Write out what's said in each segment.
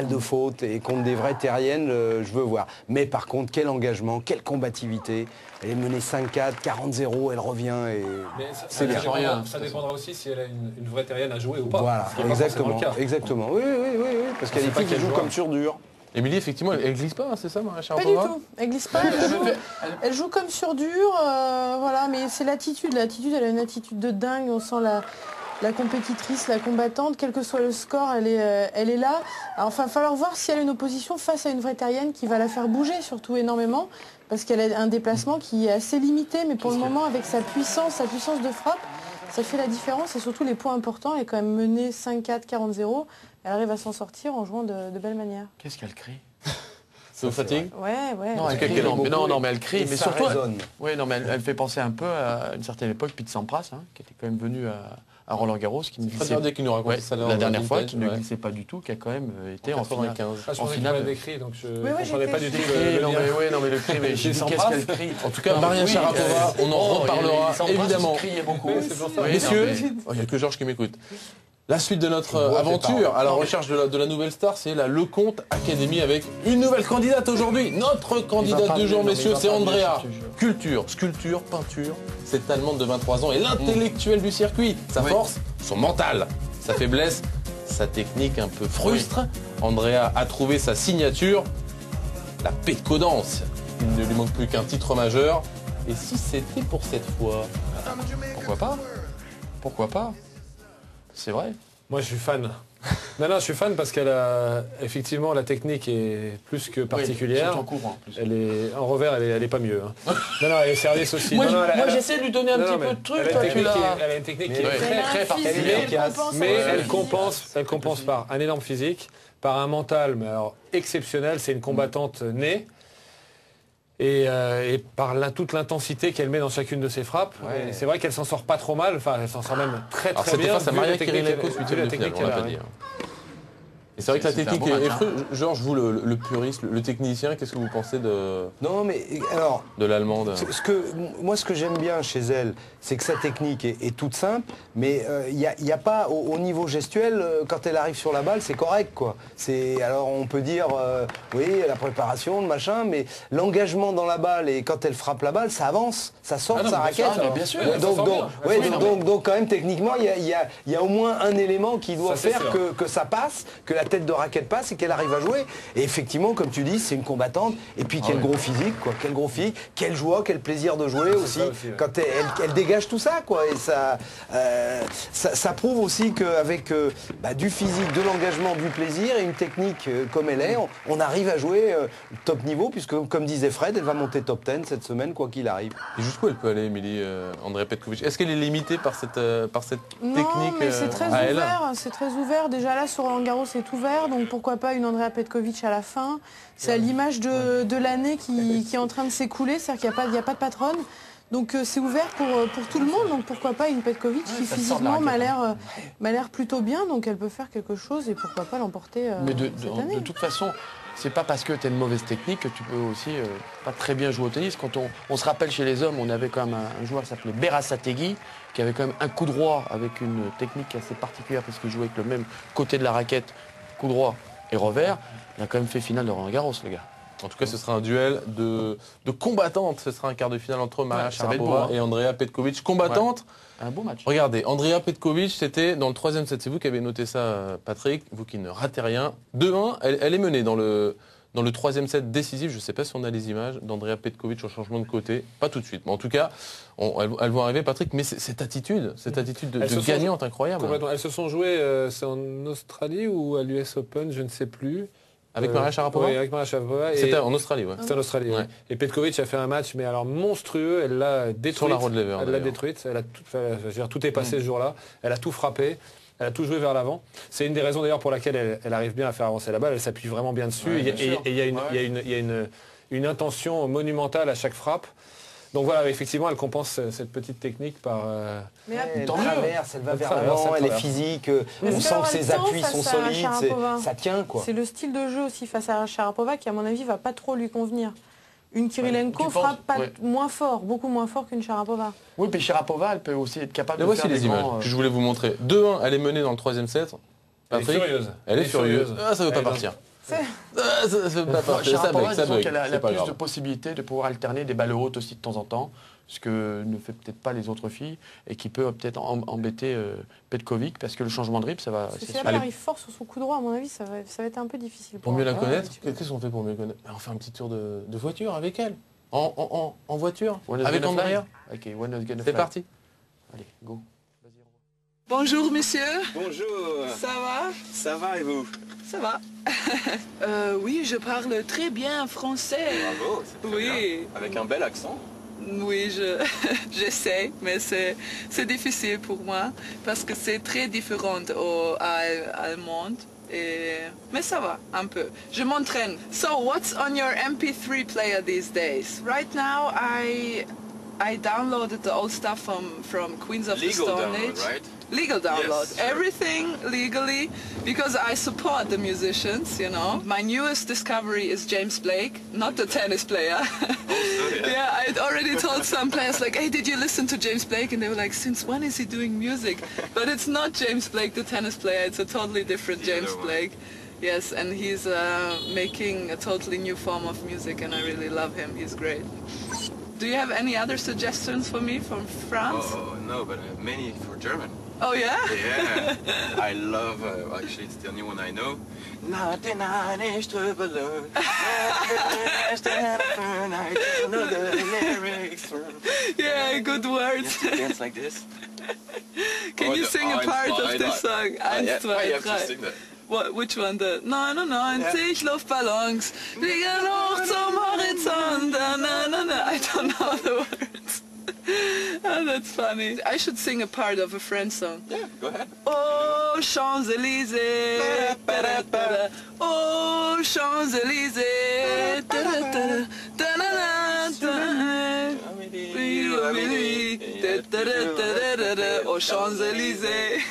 de fautes et contre des vraies terriennes, je veux voir. Mais par contre, quel engagement, quelle combativité. Elle est menée 5-4, 40-0, elle revient et c'est bien. Ça dépendra aussi si elle a une vraie terrienne à jouer ou pas. Voilà, exactement, exactement. Oui, parce qu'elle est filles qui joue comme sur dur. Émilie, effectivement, elle glisse pas, c'est ça, Maria Pas Sharapova? du tout. Elle glisse pas. Elle joue comme sur dur. Voilà, mais c'est l'attitude. L'attitude, elle a une attitude de dingue. On sent la compétitrice, la combattante, quel que soit le score, elle est là. Alors, enfin, il va falloir voir si elle a une opposition face à une vraie terrienne qui va la faire bouger, surtout énormément, parce qu'elle a un déplacement qui est assez limité, mais pour le moment, avec sa puissance de frappe, ça fait la différence, et surtout les points importants. Elle est quand même menée 5-4, 40-0. Elle arrive à s'en sortir en jouant de belle manière. Qu'est-ce qu'elle crie? Ça vous fatigue? Ouais. Non, elle crie, non, mais elle crie. Mais surtout, ouais, non, mais elle fait penser un peu à une certaine époque, Pete Sampras, qui était quand même venu à Roland-Garros, qui ne glissait qui nous racontait ça la dernière fois, qui ne glissait pas du tout, qui a quand même été en finale. En finale des cris, donc je ne comprenais pas du tout. Non, mais le cri, mais qu'est-ce qu'elle crie? En tout cas, Maria Sharapova, on en reparlera évidemment. criait beaucoup. Messieurs, il n'y a que Georges qui m'écoute. La suite de notre aventure à la recherche de la nouvelle star, c'est la Lecomte Academy avec une nouvelle candidate aujourd'hui. Notre candidate du jour, messieurs, c'est Andrea. Culture, sculpture, peinture. Cette Allemande de 23 ans est l'intellectuelle du circuit. Sa force, son mental. Sa faiblesse, sa technique un peu frustre. Andrea a trouvé sa signature, la pétcodance. Il ne lui manque plus qu'un titre majeur. Et si c'était pour cette fois? Pourquoi pas? Pourquoi pas? C'est vrai. Moi, je suis fan. Non, je suis fan parce qu'elle a effectivement la technique est plus que particulière. Oui, en courant, en plus. Elle est en revers, elle est pas mieux. Hein. Non, elle est service aussi. Moi, j'essaie de lui donner un petit peu de truc. Elle a une technique qui est très particulière. Mais elle compense par un énorme physique, par un mental, mais alors exceptionnel. C'est une combattante née. Et par toute l'intensité qu'elle met dans chacune de ses frappes. C'est vrai qu'elle s'en sort pas trop mal, enfin elle s'en sort même très bien. C'était face à Maria Kirilenko, huitième de finale, on l'a pas dit. Et c'est vrai que la technique est frustrante. Georges, vous, le puriste, le technicien, qu'est-ce que vous pensez de l'Allemande? Moi, ce que j'aime bien chez elle, c'est que sa technique est toute simple, mais il n'y a pas, au niveau gestuel, quand elle arrive sur la balle, c'est correct, quoi. Alors, on peut dire, oui, la préparation, le machin, mais l'engagement dans la balle, et quand elle frappe la balle, ça avance, ça sort de sa raquette. Bien sûr. Donc, quand même, techniquement, il y a au moins un élément qui doit faire que ça passe, que la tête de raquette passe et qu'elle arrive à jouer. Et effectivement, comme tu dis, c'est une combattante. Et puis quel gros physique, quoi. Quel gros physique, quelle joie, quel plaisir de jouer aussi. Quand elle dégage tout ça, quoi. Et ça prouve aussi qu'avec du physique, de l'engagement, du plaisir et une technique comme elle est, on arrive à jouer top niveau, puisque comme disait Fred, elle va monter top 10 cette semaine, quoi qu'il arrive. Et jusqu'où elle peut aller, Émilie, Andrea Petkovic? Est-ce qu'elle est limitée par cette technique? Non, mais c'est très ouvert. C'est très ouvert. Déjà là, sur Roland Garros, c'est ouvert. Donc pourquoi pas une Andrea Petkovic à la fin. C'est à l'image de l'année qui est en train de s'écouler. C'est-à-dire qu'il n'y a pas de patronne. Donc c'est ouvert pour tout le monde. Donc pourquoi pas une Petkovic qui physiquement m'a l'air plutôt bien. Donc elle peut faire quelque chose et pourquoi pas l'emporter cette année. De toute façon, c'est pas parce que tu as une mauvaise technique que tu peux aussi pas très bien jouer au tennis. Quand on se rappelle chez les hommes, on avait quand même un joueur qui s'appelait Berasategui, qui avait quand même un coup droit avec une technique assez particulière parce qu'il jouait avec le même côté de la raquette, coup droit et revers. Il a quand même fait finale de Roland Garros, le gars. En tout cas, ce sera un duel de combattantes. Ce sera un quart de finale entre Maria Sharapova et Andrea Petkovic. Combattantes. Un beau match. Regardez, Andrea Petkovic, c'était dans le troisième set. C'est vous qui avez noté ça, Patrick. Vous qui ne ratez rien. 2-1, elle est menée dans le troisième set décisif. Je ne sais pas si on a les images d'Andrea Petkovic au changement de côté. Pas tout de suite. Mais en tout cas, elles vont arriver, Patrick. Mais cette attitude de gagnante incroyable. Elles se sont jouées, c'est en Australie ou à l'US Open, je ne sais plus. Avec Maria Sharapova? Oui, avec Maria Sharapova. C'était en Australie, ouais. C'était en Australie, ouais. Et Petkovic a fait un match, mais alors monstrueux. Elle l'a détruite. Sur la road lever. Elle l'a détruite. Tout est passé ce jour-là. Elle a tout frappé. Elle a tout joué vers l'avant. C'est une des raisons d'ailleurs pour laquelle elle arrive bien à faire avancer la balle. Elle s'appuie vraiment bien dessus. Ouais, et il y a une intention monumentale à chaque frappe. Donc voilà, effectivement, elle compense cette petite technique par... Mais elle traverse, elle va vers l'avant, elle est physique, on sent que ses appuis sont solides, ça tient, quoi. C'est le style de jeu aussi face à Sharapova qui, à mon avis, va pas trop lui convenir. Une Kirilenko frappe moins fort, beaucoup moins fort qu'une Sharapova. Oui, puis Sharapova, elle peut aussi être capable de voici faire les images que je voulais vous montrer. 2-1, elle est menée dans le troisième set. Elle est furieuse. Elle est furieuse. Ah, ça ne veut pas partir. Sharapova, disons qu'elle a c'est pas plus grave. de possibilités de pouvoir alterner des balles hautes aussi de temps en temps, ce que ne fait peut-être pas les autres filles, et qui peut peut-être embêter Petkovic, parce que le changement de rythme, ça va... Parce que si elle arrive fort sur son coup droit, à mon avis, ça va être un peu difficile. Pour mieux la elle. connaître, qu'est-ce qu'on fait pour mieux connaître? On fait un petit tour de voiture avec elle. En voiture, avec en derrière. Ok, one is gonna C'est fly. parti. Allez, go. Bonjour monsieur, Bonjour, ça va? ça va et vous? Ça va. Oui, je parle très bien français. Bravo, c'est très Oui. bien. Avec un bel accent. Oui, j'essaie, mais c'est difficile pour moi parce que c'est très différent à allemand. Mais ça va, un peu. Je m'entraîne. So, what's on your MP3 player these days? Right now, I downloaded the old stuff from Queens of the Legal Stone download, Age. right? Legal download. Yes, sure. Everything legally, because I support the musicians, you know. My newest discovery is James Blake, not the tennis player. Yeah, I'd already told some players like, hey, did you listen to James Blake? And they were like, since when is he doing music? But it's not James Blake, the tennis player. It's a totally different James Blake. Yes, and he's making a totally new form of music, and I really love him. He's great. Do you have any other suggestions for me from France? Oh, no, but many for German. Oh yeah? Yeah, I love, actually it's the only one I know. Yeah, good words. Dance like this. Can you sing a part of this song? I Eins, zwei, have to drei. sing that. What, which one? The 99 Luftballons fliegen hoch zum Horizont. Na, na, na. I don't know the words. Oh, that's funny. I should sing a part of a French song. Yeah, go ahead. Oh, Champs-Élysées. Oh, Champs-Élysées. Oh, Champs-Élysées.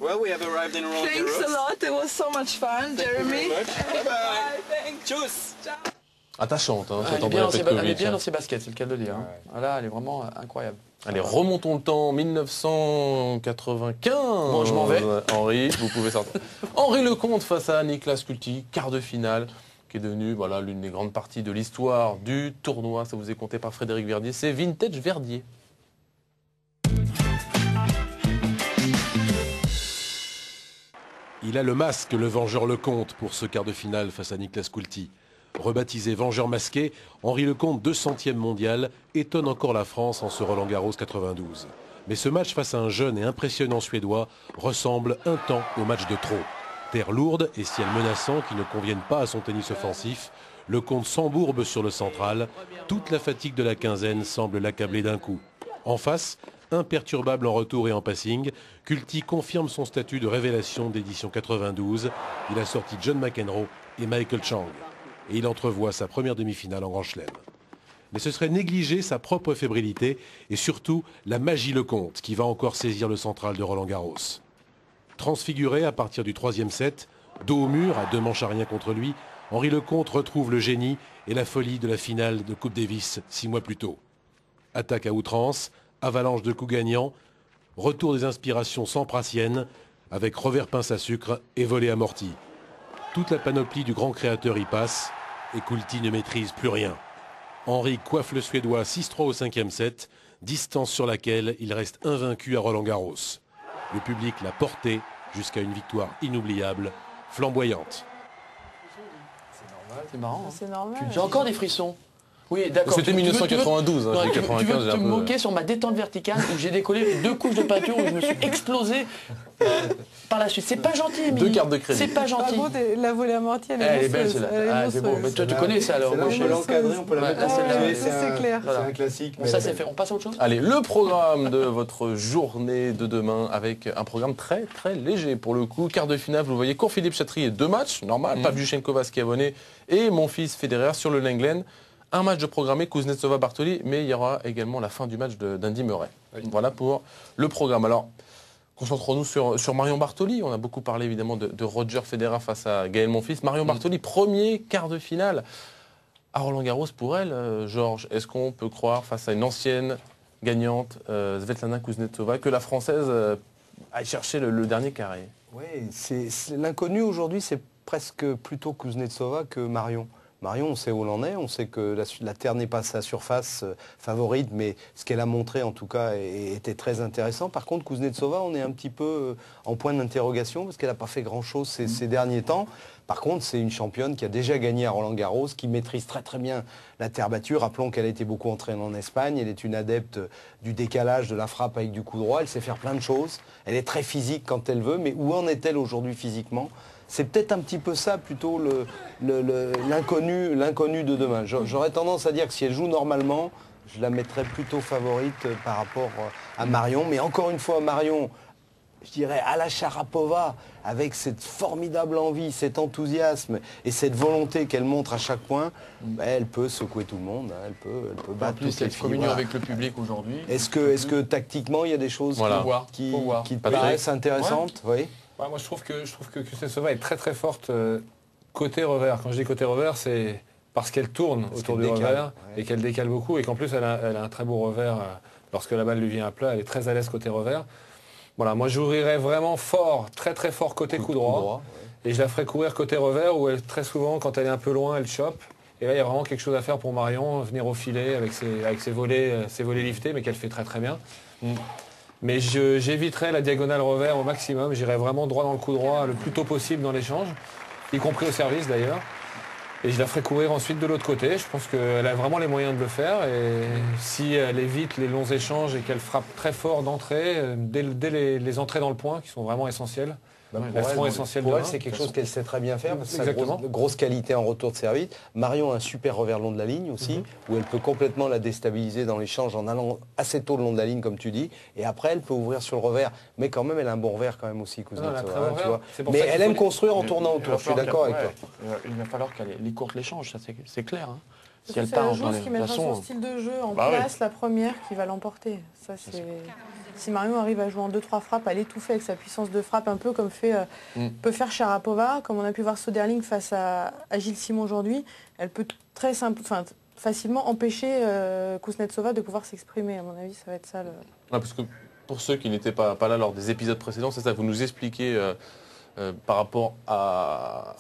Well, we have arrived in Roland Thanks a Garros. lot. It was so much fun, Jeremy. Bye bye. Thanks. Tchuss. Ciao. Attachante, hein, Ah, cette elle est bien Andrea dans ses elle est Petkovic. bien dans ses baskets, c'est le cas de le dire. Hein. Voilà, elle est vraiment incroyable. Allez, remontons le temps, 1995. Bon, je m'en vais. Henri, vous pouvez sortir. Henri Lecomte face à Niklas Kulti, quart de finale, qui est devenu voilà, l'une des grandes parties de l'histoire du tournoi. Ça vous est compté par Frédéric Verdier. C'est Vintage Verdier. Il a le masque, le Vengeur Lecomte, pour ce quart de finale face à Niklas Kulti. Rebaptisé Vengeur masqué, Henri Lecomte, 200e mondial, étonne encore la France en ce Roland-Garros 92. Mais ce match face à un jeune et impressionnant Suédois ressemble un temps au match de trop. Terre lourde et ciel menaçant qui ne conviennent pas à son tennis offensif, Lecomte s'embourbe sur le central. Toute la fatigue de la quinzaine semble l'accabler d'un coup. En face, imperturbable en retour et en passing, Kulti confirme son statut de révélation d'édition 92. Il a sorti John McEnroe et Michael Chang. Et il entrevoit sa première demi-finale en Grand Chelem. Mais ce serait négliger sa propre fébrilité et surtout la magie Lecomte qui va encore saisir le central de Roland-Garros. Transfiguré à partir du troisième set, dos au mur, à deux manches à rien contre lui, Henri Lecomte retrouve le génie et la folie de la finale de Coupe Davis 6 mois plus tôt. Attaque à outrance, avalanche de coups gagnants, retour des inspirations samprassiennes avec revers pince à sucre et volée amortie. Toute la panoplie du grand créateur y passe et Kulti ne maîtrise plus rien. Henri coiffe le Suédois 6-3 au cinquième set, distance sur laquelle il reste invaincu à Roland-Garros. Le public l'a porté jusqu'à une victoire inoubliable, flamboyante. C'est marrant. Hein. C'est normal. J'ai encore des frissons. Oui, d'accord. C'était 1992, hein, Non, j'ai tu 95, veux j'ai te un peu- moquer sur ma détente verticale où j'ai décollé 2 couches de peinture où je me suis explosé par la suite. C'est pas gentil, Émilie. 2 cartes de crédit. C'est pas Par gentil. contre, la volée amortie, elle Elle est est belle monstrueuse. celle-là. Elle est Ah, c'est bon. monstrueuse. Mais toi, tu connais ça alors. Celle-là, on peut l'encadrer, on peut la mettre en celle-là, cellule, c'est clair. Voilà. C'est un classique. Bon, mais ça elle est c'est belle. fait. On passe à autre chose. Allez, le programme de votre journée de demain avec un programme très très léger pour le coup. Quart de finale, vous voyez, cours Philippe Chatrier, 2 matchs, normal, Pavlyuchenkova Schiavone et mon fils Federer sur le Lenglen. Un match de programmé, Kuznetsova-Bartoli, mais il y aura également la fin du match d'Andy Murray. Voilà pour le programme. Alors, concentrons-nous sur Marion Bartoli. On a beaucoup parlé évidemment de Roger Federer face à Gaël Monfils. Marion Bartoli, premier quart de finale à Roland-Garros pour elle. Georges, est-ce qu'on peut croire face à une ancienne gagnante, Svetlana Kuznetsova, que la Française aille chercher le dernier carré? Oui, l'inconnu aujourd'hui, c'est presque plutôt Kuznetsova que Marion. Marion, on sait où on en est, on sait que la Terre n'est pas sa surface favorite, mais ce qu'elle a montré en tout cas était très intéressant. Par contre, Kuznetsova, on est un petit peu en point d'interrogation parce qu'elle n'a pas fait grand-chose ces derniers temps. Par contre, c'est une championne qui a déjà gagné à Roland-Garros, qui maîtrise très très bien la terre battue. Rappelons qu'elle a été beaucoup entraînée en Espagne. Elle est une adepte du décalage, de la frappe avec du coup droit. Elle sait faire plein de choses. Elle est très physique quand elle veut, mais où en est-elle aujourd'hui physiquement ? C'est peut-être un petit peu ça, plutôt l'inconnu de demain. J'aurais tendance à dire que si elle joue normalement, je la mettrais plutôt favorite par rapport à Marion. Mais encore une fois, Marion, je dirais à la Sharapova, avec cette formidable envie, cet enthousiasme et cette volonté qu'elle montre à chaque point, elle peut secouer tout le monde, elle peut battre toutes les filles. Communion avec le public aujourd'hui. Est-ce que tactiquement, il y a des choses qui te paraissent intéressantes? Oui. Ouais, moi, je trouve que Kuznetsova est très très forte côté revers. Quand je dis côté revers, c'est parce qu'elle tourne autour du revers et qu'elle décale beaucoup et qu'en plus elle a un très beau revers. Lorsque la balle lui vient à plat, elle est très à l'aise côté revers. Voilà, moi j'ouvrirais vraiment fort, très très fort côté coup droit. Et je la ferais courir côté revers où elle, très souvent, quand elle est un peu loin, elle chope. Et là, il y a vraiment quelque chose à faire pour Marion, venir au filet avec ses volets liftés, mais qu'elle fait très très bien. Mais j'éviterais la diagonale revers au maximum. J'irais vraiment droit dans le coup droit le plus tôt possible dans l'échange, y compris au service d'ailleurs. Et je la ferai courir ensuite de l'autre côté. Je pense qu'elle a vraiment les moyens de le faire. Et si elle évite les longs échanges et qu'elle frappe très fort d'entrée, dès les entrées dans le point, qui sont vraiment essentielles, elles seront essentielles pour demain. elle, c'est quelque chose qu'elle sait très bien faire, parce que c'est une grosse qualité en retour de service. Marion a un super revers long de la ligne aussi, où elle peut complètement la déstabiliser dans l'échange en allant assez tôt le long de la ligne, comme tu dis. Et après, elle peut ouvrir sur le revers. Mais quand même, elle a un bon revers quand même aussi, Kuznetsova, tu vois. Mais elle aime construire en tournant autour, je suis d'accord avec toi. Il va falloir qu'elle écourte l'échange, ça c'est clair. Hein. Si elle part dans qui mettra son style de jeu en place, la première qui va l'emporter. Ça, si Marion arrive à jouer en 2-3 frappes, à l'étouffer avec sa puissance de frappe, un peu comme peut faire Sharapova, comme on a pu voir Soderling face à Gilles Simon aujourd'hui, elle peut facilement empêcher Kuznetsova de pouvoir s'exprimer. À mon avis, ça va être ça. Parce que pour ceux qui n'étaient pas là lors des épisodes précédents, c'est ça, vous nous expliquez par rapport à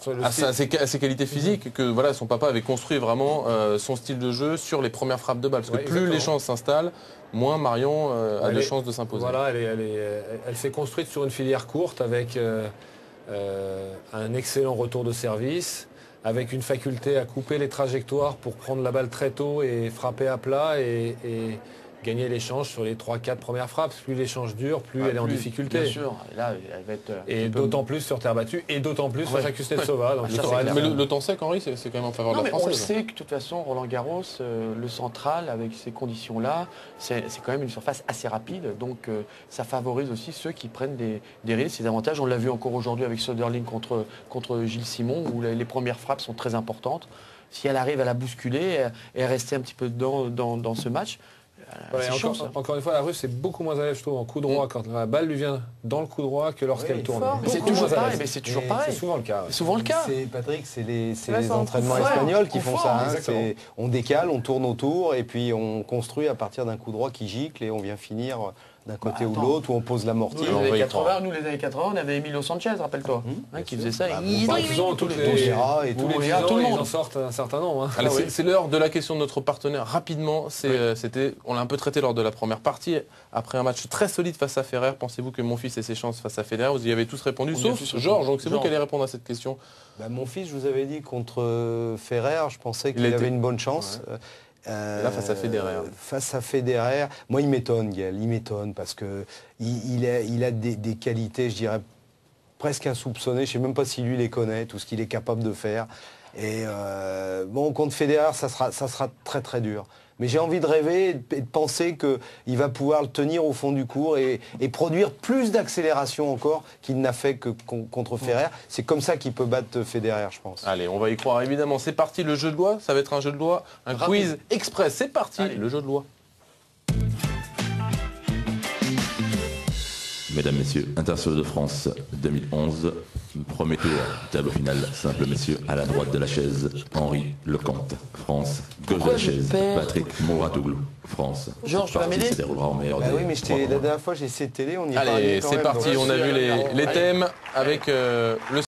ses qualités physiques, que voilà, son papa avait construit vraiment son style de jeu sur les premières frappes de balle. Parce que plus les chances s'installent, moins Marion a de chances de s'imposer. Voilà, elle s'est construite sur une filière courte avec un excellent retour de service, avec une faculté à couper les trajectoires pour prendre la balle très tôt et frapper à plat et gagner l'échange sur les 3-4 premières frappes. Plus l'échange dure, plus elle est en difficulté. Bien sûr. Et là, elle va être et d'autant plus sur terre battue, et d'autant plus face à Kuznetsova. Mais le temps sec, Henri, c'est quand même en faveur de la Française. On le sait que de toute façon, Roland-Garros, le central, avec ces conditions-là, c'est quand même une surface assez rapide. Donc ça favorise aussi ceux qui prennent des risques, des avantages. On l'a vu encore aujourd'hui avec Soderling contre Gilles Simon, où les premières frappes sont très importantes. Si elle arrive à la bousculer et à rester un petit peu dans ce match, encore une fois, la Russe est beaucoup moins à l'aise, je trouve, en coup droit quand la balle lui vient dans le coup droit que lorsqu'elle tourne. C'est toujours pareil. C'est toujours pareil. C'est souvent le cas. C'est souvent le cas. Patrick, c'est les entraînements espagnols qui font ça. On décale, on tourne autour et puis on construit à partir d'un coup droit qui gicle et on vient finir d'un côté ou de l'autre, où on pose l'amorti. Nous, les années 80, on avait Emilio Sanchez, rappelle-toi, qui faisait ça. Tous les ans, ils en sortent un certain nombre. C'est l'heure de la question de notre partenaire. Rapidement, on l'a un peu traité lors de la première partie. Après un match très solide face à Federer, pensez-vous que mon fils ait ses chances face à Federer? Vous y avez tous répondu, sauf Georges. Donc c'est vous qui allez répondre à cette question. Mon fils, je vous avais dit, contre Federer, je pensais qu'il avait une bonne chance. Là, face à Federer. Face à Federer, moi, il m'étonne, Gaël. Il m'étonne parce que il a des qualités, je dirais, presque insoupçonnées. Je ne sais même pas si lui les connaît, tout ce qu'il est capable de faire. Et contre Federer, ça sera très très dur. Mais j'ai envie de rêver et de penser qu'il va pouvoir le tenir au fond du court et produire plus d'accélération encore qu'il n'a fait que contre Federer. C'est comme ça qu'il peut battre Federer, je pense. Allez, on va y croire évidemment. C'est parti, le jeu de loi. Ça va être un jeu de loi, un quiz express. C'est parti, le jeu de loi. Mesdames, Messieurs, Internationaux de France 2011, premier tour, tableau final, simple messieurs, à la droite de la chaise, Henri Lecomte, France, gauche de la chaise, Patrick Mouratoglou, France. Georges, tu vas m'aider? Se déroulera en meilleur Oui, mais la dernière fois j'ai essayé de télé, on y Allez, c'est parti, on a vu les thèmes avec le